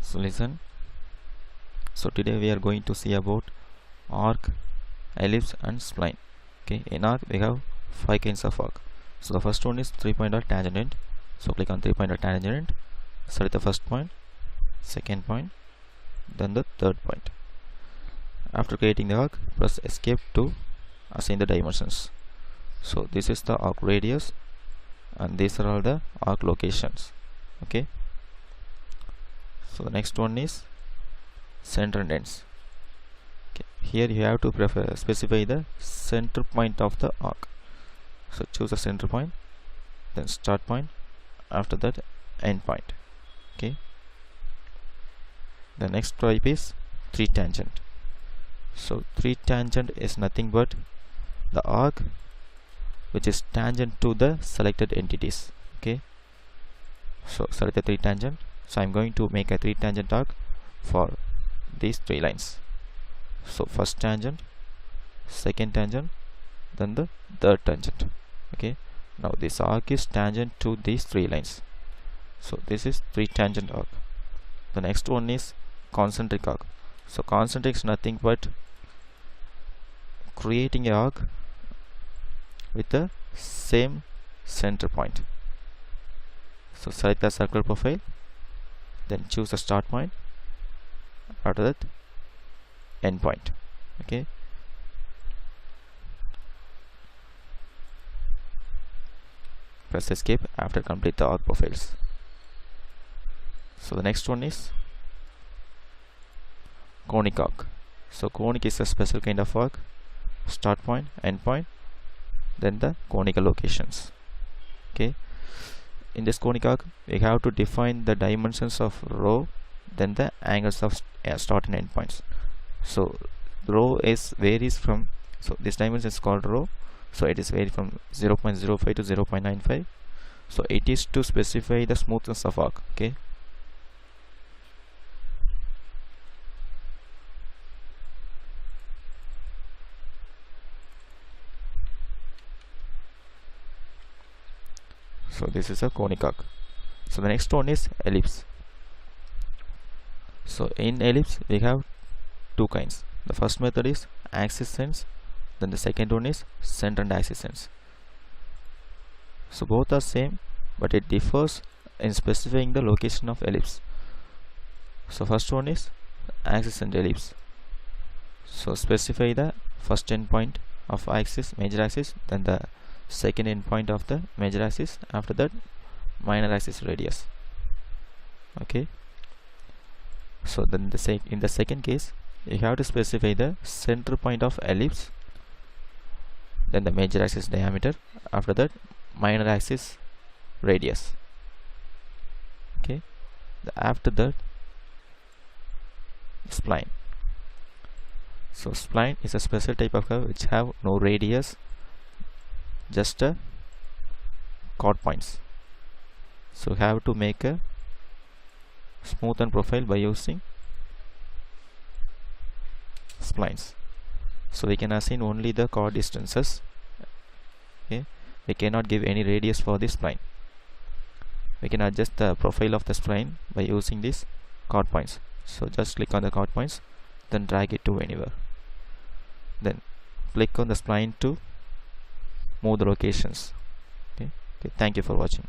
So listen. So today we are going to see about arc, ellipse and spline. Okay, in arc we have 5 kinds of arc. So the first one is 3-pointer tangent. So click on 3-pointer tangent, select the first point, second point, then the third point. After creating the arc, press escape to assign the dimensions. So this is the arc radius and these are all the arc locations. Okay, so the next one is center and ends. Okay, here you have to specify the center point of the arc. So choose a center point, then start point, after that end point. Okay, the next type is 3 tangent. So 3 tangent is nothing but the arc which is tangent to the selected entities. Okay, so select the 3 tangent. So I'm going to make a 3 tangent arc for these 3 lines. So first tangent, second tangent, then the third tangent. Okay, now this arc is tangent to these 3 lines. So this is 3 tangent arc. The next one is concentric arc. So concentric is nothing but creating an arc with the same center point. So select the circle profile, then choose the start point, after that end point. Okay, press escape after complete the arc profiles. So the next one is conic arc. So conic is a special kind of arc, start point, end point, then the conical locations. Okay, in this conic arc we have to define the dimensions of row, then the angles of start and end points. So row is varies from, so this dimension is called row, so it is vary from 0.05 to 0.95. so it is to specify the smoothness of arc. Okay, so this is a conic arc. So the next one is ellipse. So in ellipse we have 2 kinds. The first method is axis sense, then the second one is center and axis sense. So both are same, but it differs in specifying the location of ellipse. So first one is axis and ellipse. So specify the first end point of axis, major axis, then the second end point of the major axis, after that minor axis radius. Okay, so then in the second case you have to specify the center point of ellipse, then the major axis diameter, after that minor axis radius. Okay, after that spline. So spline is a special type of curve which have no radius, just a chord points. So have to make a smoothen profile by using splines. So we can assign only the chord distances. Okay, we cannot give any radius for this spline. We can adjust the profile of the spline by using these chord points. So just click on the chord points, then drag it to anywhere, then click on the spline to move the locations. Okay, thank you for watching.